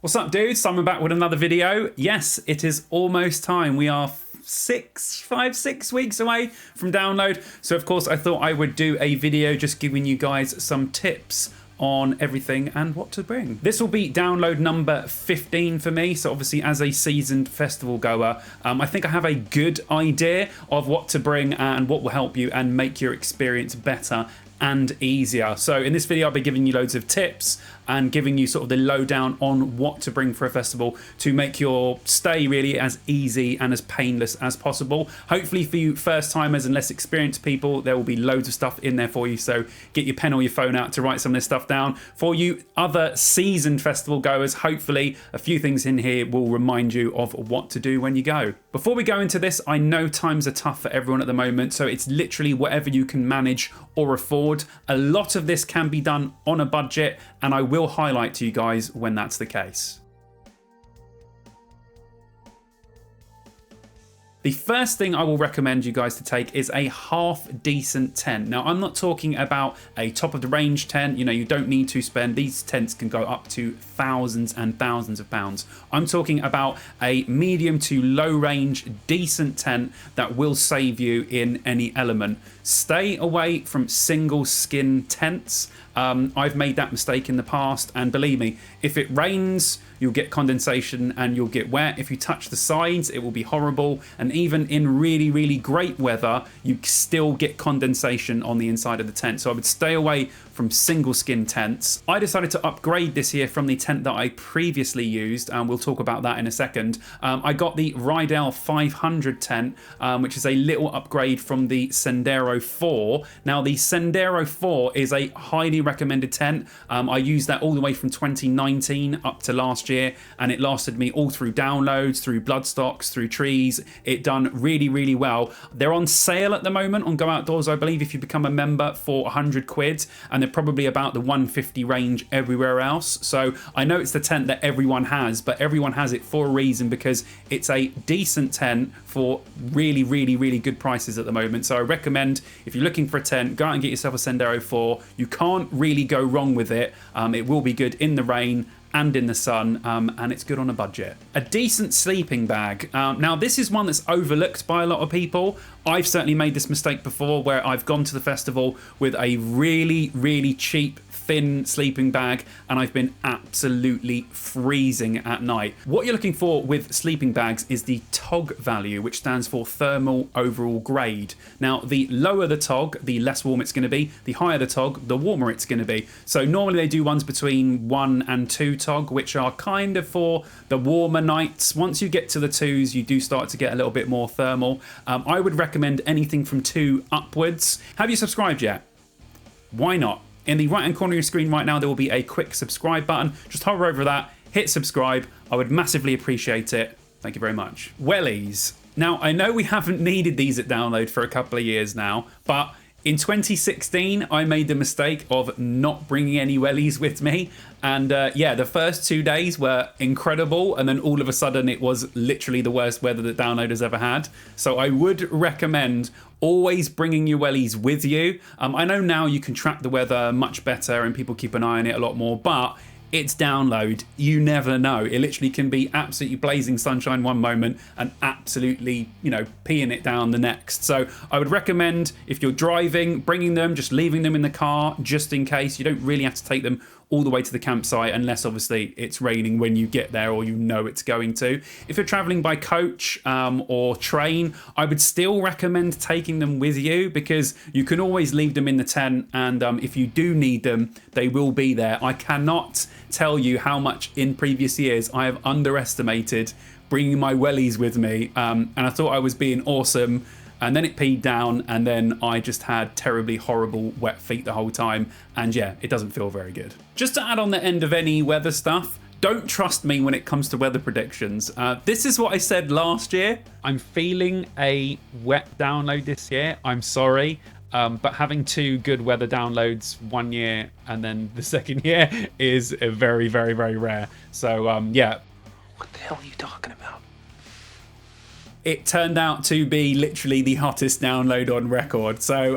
What's up, dudes? Simon back with another video. Yes, it is almost time. We are 6 weeks away from download. So of course I thought I would do a video just giving you guys some tips on everything and what to bring. This will be download number 15 for me. So obviously as a seasoned festival goer, I think I have a good idea of what to bring and what will help you and make your experience better and easier. So in this video I'll be giving you loads of tips and giving you sort of the lowdown on what to bring for a festival to make your stay really as easy and as painless as possible. Hopefully for you first timers and less experienced people, there will be loads of stuff in there for you, so get your pen or your phone out to write some of this stuff down. For you other seasoned festival goers, hopefully a few things in here will remind you of what to do when you go. Before we go into this, I know times are tough for everyone at the moment, so it's literally whatever you can manage or afford. A lot of this can be done on a budget, and I will highlight to you guys when that's the case. The first thing I will recommend you guys to take is a half decent tent. Now, I'm not talking about a top of the range tent. You know, you don't need to spend, these tents can go up to thousands and thousands of pounds. I'm talking about a medium to low range, decent tent that will save you in any element. Stay away from single skin tents. I've made that mistake in the past, and believe me, if it rains, you'll get condensation and you'll get wet. If you touch the sides, it will be horrible. And even in really, really great weather, you still get condensation on the inside of the tent. So I would stay away from single skin tents. I decided to upgrade this year from the tent that I previously used, and we'll talk about that in a second. I got the Rydell 500 tent, which is a little upgrade from the Sendero 4. Now the Sendero 4 is a highly recommended tent. I used that all the way from 2019 up to last year, and it lasted me all through downloads, through bloodstocks, through trees. It done really, really well. They're on sale at the moment on Go Outdoors, I believe, if you become a member for 100 quid, and they're probably about the 150 range everywhere else. So I know it's the tent that everyone has, but everyone has it for a reason, because it's a decent tent for really, really, really good prices at the moment. So I recommend, if you're looking for a tent, go out and get yourself a Sendero 4. You can't really go wrong with it. It will be good in the rain and in the sun, and it's good on a budget. A decent sleeping bag. Now this is one that's overlooked by a lot of people. I've certainly made this mistake before, where I've gone to the festival with a really, really cheap, thin sleeping bag, and I've been absolutely freezing at night. What you're looking for with sleeping bags is the TOG value, which stands for thermal overall grade. Now, the lower the TOG, the less warm it's going to be. The higher the TOG, the warmer it's going to be. So normally they do ones between 1 and 2 TOG, which are kind of for the warmer nights. Once you get to the 2s, you do start to get a little bit more thermal. I would recommend anything from 2 upwards. Have you subscribed yet? Why not? In the right hand corner of your screen right now, there will be a quick subscribe button. Just hover over that, hit subscribe. I would massively appreciate it. Thank you very much. Wellies. Now, I know we haven't needed these at download for a couple of years now, but in 2016, I made the mistake of not bringing any wellies with me. And yeah, the first 2 days were incredible. And then all of a sudden, it was literally the worst weather that download has ever had. So I would recommend always bringing your wellies with you. I know now you can track the weather much better and people keep an eye on it a lot more, but it's download. You never know. It literally can be absolutely blazing sunshine one moment and absolutely, you know, peeing it down the next. So I would recommend, if you're driving, bringing them, just leaving them in the car just in case. You don't really have to take them all the way to the campsite, unless obviously it's raining when you get there or you know it's going to. If you're traveling by coach or train, I would still recommend taking them with you, because you can always leave them in the tent, and if you do need them, they will be there. I cannot tell you how much in previous years I have underestimated bringing my wellies with me, and I thought I was being awesome, and then it peed down, and then I just had terribly horrible wet feet the whole time, and yeah, it doesn't feel very good. Just to add on the end of any weather stuff, don't trust me when it comes to weather predictions. This is what I said last year. I'm feeling a wet download this year. I'm sorry. But having 2 good weather downloads one year and then the second year is very, very, very rare. So yeah. What the hell are you talking about? It turned out to be literally the hottest download on record. So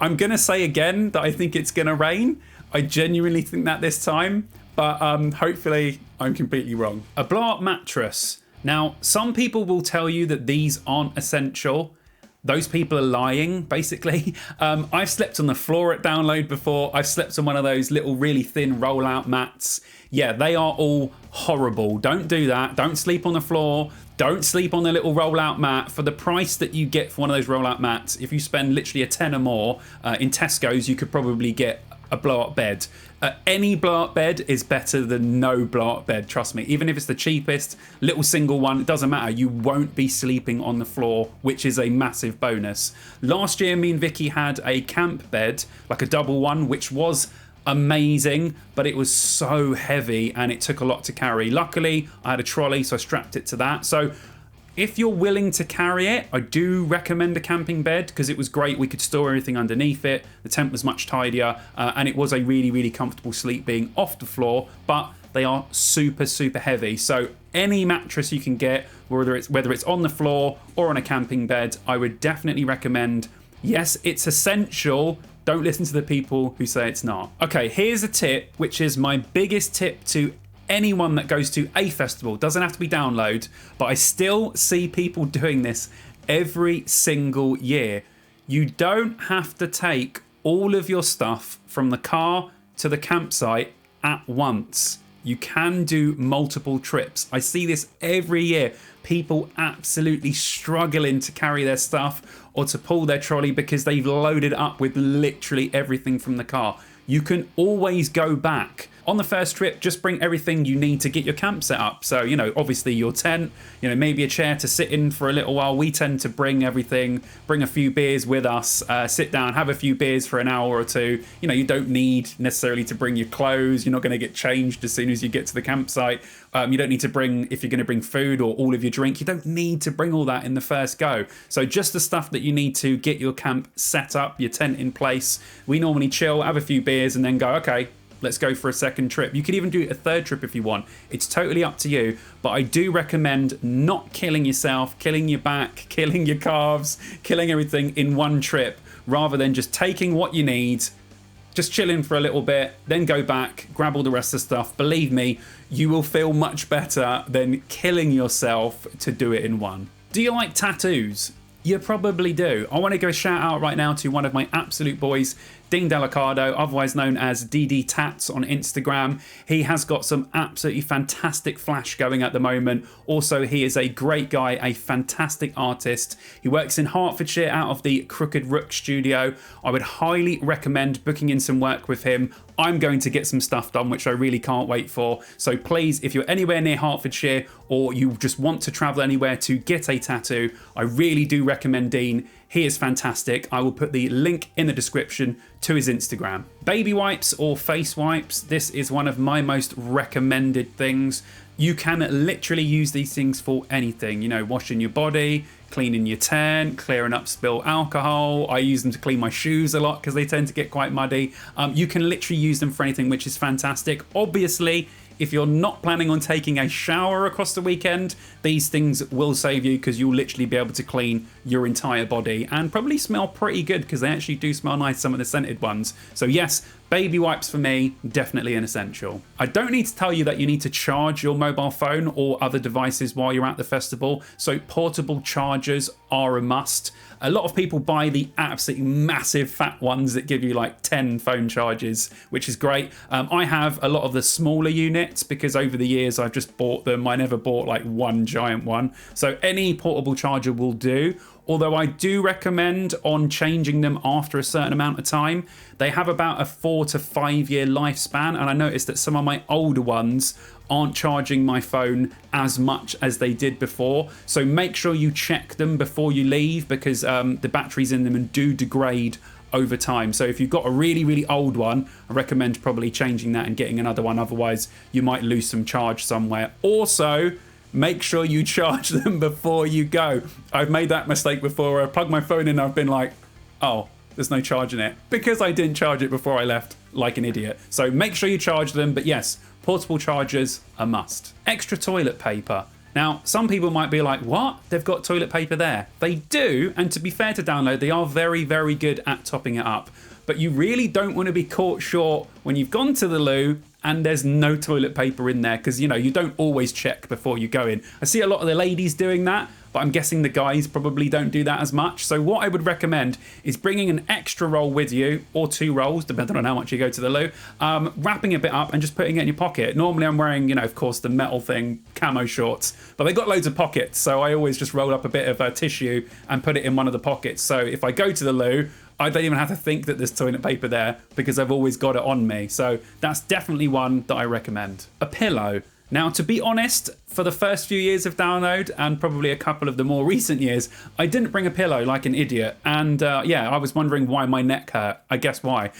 I'm going to say again that I think it's going to rain. I genuinely think that this time. But hopefully I'm completely wrong. A blow-up mattress. Now, some people will tell you that these aren't essential. Those people are lying, basically. I've slept on the floor at Download before. I've slept on one of those little really thin rollout mats. Yeah, they are all horrible. Don't do that. Don't sleep on the floor. Don't sleep on the little rollout mat. For the price that you get for one of those rollout mats, if you spend literally a 10 or more, in Tesco's, you could probably get a blow-up bed. Any blow-up bed is better than no blow-up bed, trust me. Even if it's the cheapest little single one, it doesn't matter. You won't be sleeping on the floor, which is a massive bonus. Last year, me and Vicky had a camp bed, like a double one, which was amazing, but it was so heavy and it took a lot to carry. Luckily, I had a trolley, so I strapped it to that. So if you're willing to carry it, I do recommend a camping bed because it was great. We could store everything underneath it. The tent was much tidier and it was a really, really comfortable sleep being off the floor, but they are super, super heavy. So any mattress you can get, whether it's on the floor or on a camping bed, I would definitely recommend. Yes, it's essential. Don't listen to the people who say it's not. Okay, here's a tip, which is my biggest tip to anyone that goes to a festival. Doesn't have to be Download, but I still see people doing this every single year. You don't have to take all of your stuff from the car to the campsite at once. You can do multiple trips. I see this every year. People absolutely struggling to carry their stuff or to pull their trolley because they've loaded up with literally everything from the car. You can always go back. On the first trip, just bring everything you need to get your camp set up. So, you know, obviously your tent, you know, maybe a chair to sit in for a little while. We tend to bring everything, bring a few beers with us, sit down, have a few beers for an hour or two. You know, you don't need necessarily to bring your clothes. You're not going to get changed as soon as you get to the campsite. You don't need to bring, if you're going to bring food or all of your drink, you don't need to bring all that in the first go. So just the stuff that you need to get your camp set up, your tent in place. We normally chill, have a few beers and then go, okay, let's go for a second trip. You could even do a third trip if you want. It's totally up to you, but I do recommend not killing yourself, killing your back, killing your calves, killing everything in one trip, rather than just taking what you need, just chilling for a little bit, then go back, grab all the rest of the stuff. Believe me, you will feel much better than killing yourself to do it in one. Do you like tattoos? You probably do. I want to go shout out right now to one of my absolute boys, Ding Delicado, otherwise known as DD Tats on Instagram. He has got some absolutely fantastic flash going at the moment. Also, he is a great guy, a fantastic artist. He works in Hertfordshire out of the Crooked Rook studio. I would highly recommend booking in some work with him. I'm going to get some stuff done, which I really can't wait for. So please, if you're anywhere near Hertfordshire or you just want to travel anywhere to get a tattoo, I really do recommend Dean. He is fantastic. I will put the link in the description to his Instagram. Baby wipes or face wipes. This is one of my most recommended things. You can literally use these things for anything. You know, washing your body, cleaning your tent, clearing up spilled alcohol. I use them to clean my shoes a lot because they tend to get quite muddy. You can literally use them for anything, which is fantastic. Obviously, if you're not planning on taking a shower across the weekend, these things will save you because you'll literally be able to clean your entire body and probably smell pretty good because they actually do smell nice, some of the scented ones. So yes, baby wipes for me, definitely an essential. I don't need to tell you that you need to charge your mobile phone or other devices while you're at the festival, so portable chargers are a must. A lot of people buy the absolutely massive fat ones that give you like 10 phone charges, which is great. I have a lot of the smaller units because over the years I've just bought them. I never bought like one giant one. So any portable charger will do. Although I do recommend on changing them after a certain amount of time. They have about a 4 to 5 year lifespan, and I noticed that some of my older ones aren't charging my phone as much as they did before. So make sure you check them before you leave because the batteries in them do degrade over time. So if you've got a really, really old one, I recommend probably changing that and getting another one. Otherwise, you might lose some charge somewhere. Also, make sure you charge them before you go. I've made that mistake before where I plug my phone in and I've been like, oh, there's no charge in it because I didn't charge it before I left like an idiot. So make sure you charge them. But yes, portable chargers, a must. Extra toilet paper. Now, some people might be like, what? They've got toilet paper there. They do, and to be fair to Download, they are very, very good at topping it up. but you really don't want to be caught short when you've gone to the loo and there's no toilet paper in there, because, you know, you don't always check before you go in. I see a lot of the ladies doing that, but I'm guessing the guys probably don't do that as much. So what I would recommend is bringing an extra roll with you, or 2 rolls, depending on how much you go to the loo, wrapping a bit up and just putting it in your pocket. Normally I'm wearing, you know, of course, the metal thing, camo shorts, but they got loads of pockets, so I always just roll up a bit of tissue and put it in one of the pockets. So if I go to the loo, I don't even have to think that there's toilet paper there because I've always got it on me. So that's definitely one that I recommend. A pillow. Now, to be honest, for the first few years of Download and probably a couple of the more recent years, I didn't bring a pillow like an idiot. And yeah, I was wondering why my neck hurt. I guess why.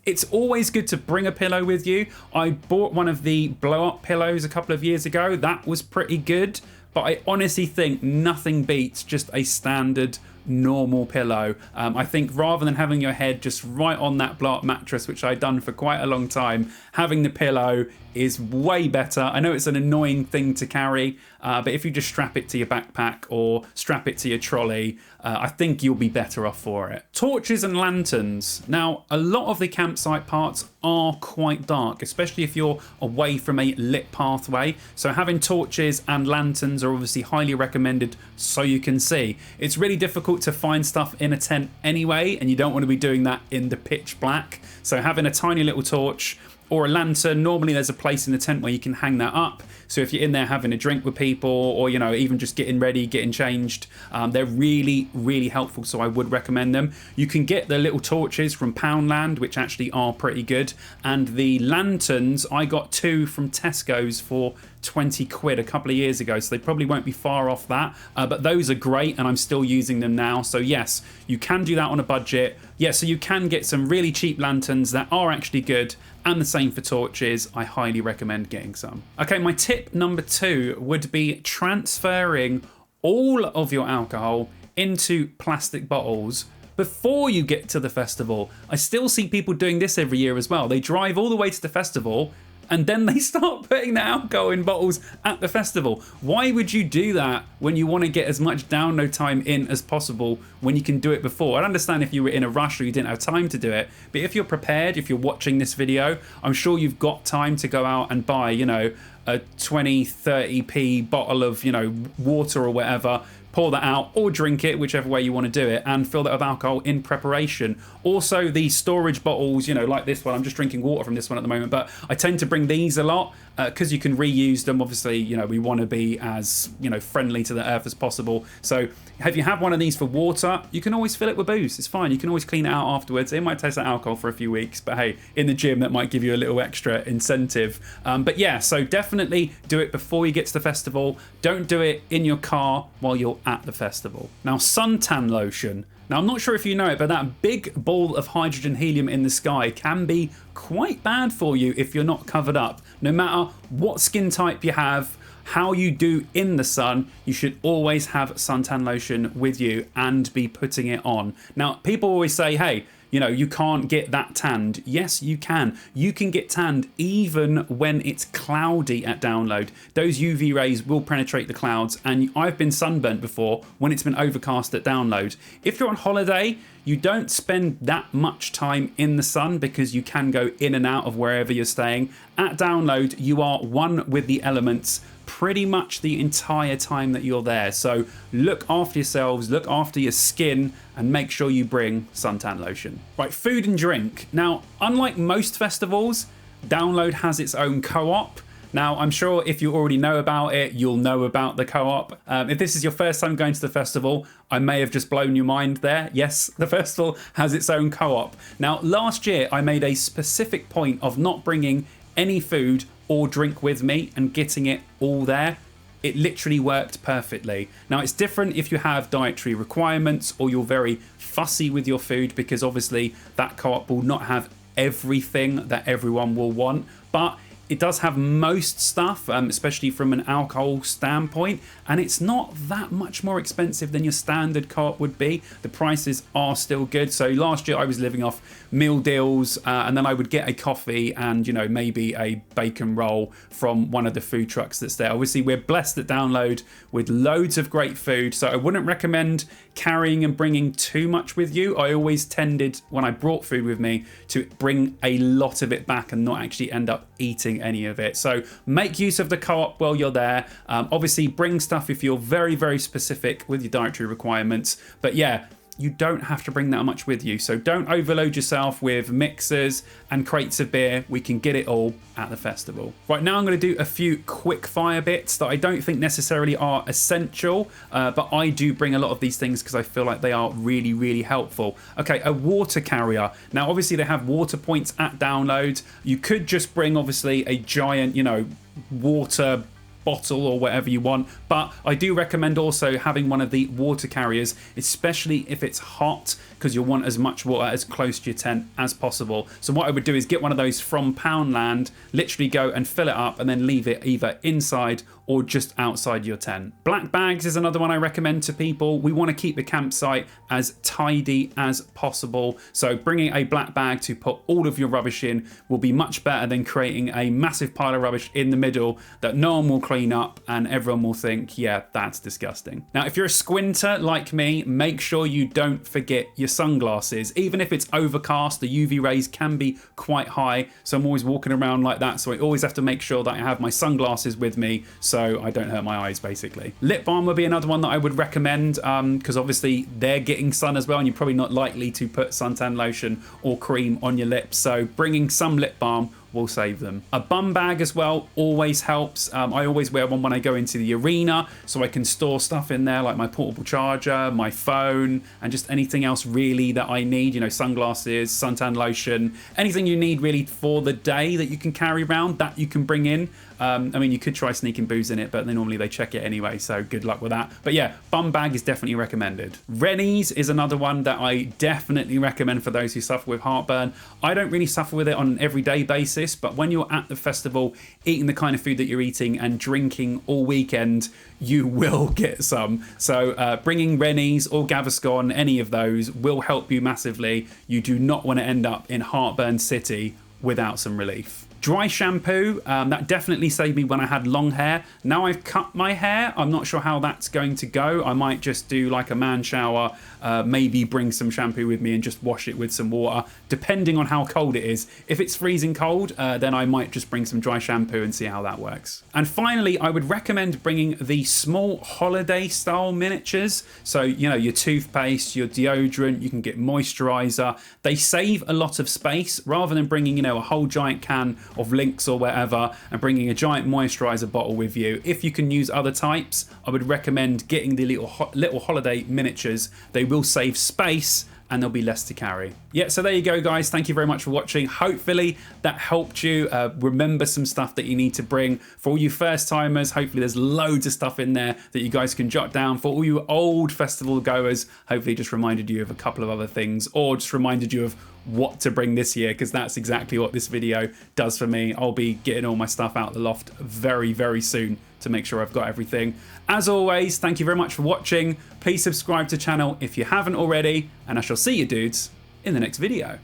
It's always good to bring a pillow with you. I bought one of the blow-up pillows a couple of years ago. That was pretty good. But I honestly think nothing beats just a standard normal pillow. I think rather than having your head just right on that blow-up mattress, which I'd done for quite a long time, having the pillow is way better. I know it's an annoying thing to carry, but if you just strap it to your backpack or strap it to your trolley, I think you'll be better off for it. Torches and lanterns. Now, a lot of the campsite parts are quite dark, especially if you're away from a lit pathway. So having torches and lanterns are obviously highly recommended so you can see. It's really difficult to find stuff in a tent anyway, and you don't want to be doing that in the pitch black. So having a tiny little torch or a lantern, normally there's a place in the tent where you can hang that up. So if you're in there having a drink with people, or, you know, even just getting ready, getting changed, they're really, really helpful. So I would recommend them. You can get the little torches from Poundland, which actually are pretty good. And the lanterns, I got 2 from Tesco's for 20 quid a couple of years ago, so they probably won't be far off that, but those are great and I'm still using them now. So yes, you can do that on a budget. Yeah, so you can get some really cheap lanterns that are actually good, and the same for torches. I highly recommend getting some. Okay, my tip number 2 would be transferring all of your alcohol into plastic bottles before you get to the festival. I still see people doing this every year as well. They drive all the way to the festival and then they start putting the alcohol in bottles at the festival. Why would you do that when you want to get as much download time in as possible when you can do it before? I understand if you were in a rush or you didn't have time to do it, but if you're prepared, if you're watching this video, I'm sure you've got time to go out and buy, you know, a 20, 30p bottle of, you know, water or whatever, pour that out or drink it, whichever way you want to do it, and fill that with alcohol in preparation. Also, the storage bottles, you know, like this one, I'm just drinking water from this one at the moment, but I tend to bring these a lot because you can reuse them. Obviously, you know, we want to be as, you know, friendly to the earth as possible. So if you have one of these for water, you can always fill it with booze. It's fine. You can always clean it out afterwards. It might taste like alcohol for a few weeks, but hey, in the gym, that might give you a little extra incentive. But yeah, so definitely do it before you get to the festival. Don't do it in your car while you're at the festival. Now, suntan lotion. Now, I'm not sure if you know it, but that big ball of hydrogen helium in the sky can be quite bad for you if you're not covered up. No matter what skin type you have, how you do in the sun, you should always have suntan lotion with you and be putting it on. Now, people always say, hey, you know, you can't get that tanned. Yes, you can. You can get tanned even when it's cloudy at Download. Those UV rays will penetrate the clouds, and I've been sunburnt before when it's been overcast at Download. If you're on holiday, you don't spend that much time in the sun because you can go in and out of wherever you're staying. At Download, you are one with the elements pretty much the entire time that you're there. So look after yourselves, look after your skin, and make sure you bring suntan lotion. Right, food and drink. Now, unlike most festivals, Download has its own co-op. Now, I'm sure if you already know about it, you'll know about the co-op. If this is your first time going to the festival, I may have just blown your mind there. Yes, the festival has its own co-op. Now, last year, I made a specific point of not bringing any food or drink with me and getting it all there. It literally worked perfectly. Now, it's different if you have dietary requirements or you're very fussy with your food, because obviously that co-op will not have everything that everyone will want, but it does have most stuff, especially from an alcohol standpoint, and it's not that much more expensive than your standard co-op would be. The prices are still good. So last year I was living off meal deals, and then I would get a coffee and, you know, maybe a bacon roll from one of the food trucks that's there. Obviously, we're blessed at Download with loads of great food, so I wouldn't recommend carrying and bringing too much with you. I always tended, when I brought food with me, to bring a lot of it back and not actually end up eating any of it. So make use of the co-op while you're there. Obviously bring stuff if you're very, very specific with your dietary requirements. But yeah, you don't have to bring that much with you. So don't overload yourself with mixers and crates of beer. We can get it all at the festival. Right, now I'm going to do a few quick fire bits that I don't think necessarily are essential, but I do bring a lot of these things because I feel like they are really, really helpful. Okay, a water carrier. Now, obviously they have water points at download. You could just bring, obviously, a giant, you know, water bottle or whatever you want, but I do recommend also having one of the water carriers, especially if it's hot, because you'll want as much water as close to your tent as possible. So what I would do is get one of those from Poundland, literally go and fill it up and then leave it either inside or just outside your tent. Black bags is another one I recommend to people. We want to keep the campsite as tidy as possible, so bringing a black bag to put all of your rubbish in will be much better than creating a massive pile of rubbish in the middle that no one will clean up and everyone will think, yeah, that's disgusting. Now, if you're a squinter like me, make sure you don't forget your sunglasses. Even if it's overcast, the UV rays can be quite high, so I'm always walking around like that, so I always have to make sure that I have my sunglasses with me so I don't hurt my eyes, basically. Lip balm would be another one that I would recommend, because obviously they're getting sun as well, and you're probably not likely to put suntan lotion or cream on your lips, so bringing some lip balm will save them. A bum bag as well always helps. I always wear one when I go into the arena, so I can store stuff in there like my portable charger, my phone, and just anything else really that I need, you know, sunglasses, suntan lotion, anything you need really for the day that you can carry around, that you can bring in. I mean, you could try sneaking booze in it, but normally they check it anyway, so good luck with that. But yeah, bum bag is definitely recommended. Rennies is another one that I definitely recommend for those who suffer with heartburn. I don't really suffer with it on an everyday basis, but when you're at the festival eating the kind of food that you're eating and drinking all weekend, you will get some. So bringing Rennies or Gaviscon, any of those, will help you massively. You do not want to end up in Heartburn City without some relief. Dry shampoo, that definitely saved me when I had long hair. Now I've cut my hair, I'm not sure how that's going to go. I might just do like a man shower, maybe bring some shampoo with me and just wash it with some water, depending on how cold it is. If it's freezing cold, then I might just bring some dry shampoo and see how that works. And finally, I would recommend bringing the small holiday style miniatures. So, you know, your toothpaste, your deodorant, you can get moisturizer. They save a lot of space rather than bringing, you know, a whole giant can of Lynx or whatever and bringing a giant moisturizer bottle with you. If you can use other types, I would recommend getting the little holiday miniatures. They will save space and there'll be less to carry. Yeah, so there you go, guys. Thank you very much for watching. Hopefully that helped you remember some stuff that you need to bring. For all you first timers, hopefully there's loads of stuff in there that you guys can jot down. For all you old festival goers, hopefully just reminded you of a couple of other things, or just reminded you of what to bring this year, because that's exactly what this video does for me. I'll be getting all my stuff out the loft very, very soon to make sure I've got everything. As always, thank you very much for watching. Please subscribe to the channel if you haven't already, and I shall see you dudes in the next video.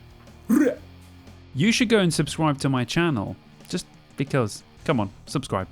You should go and subscribe to my channel, just because. Come on, subscribe.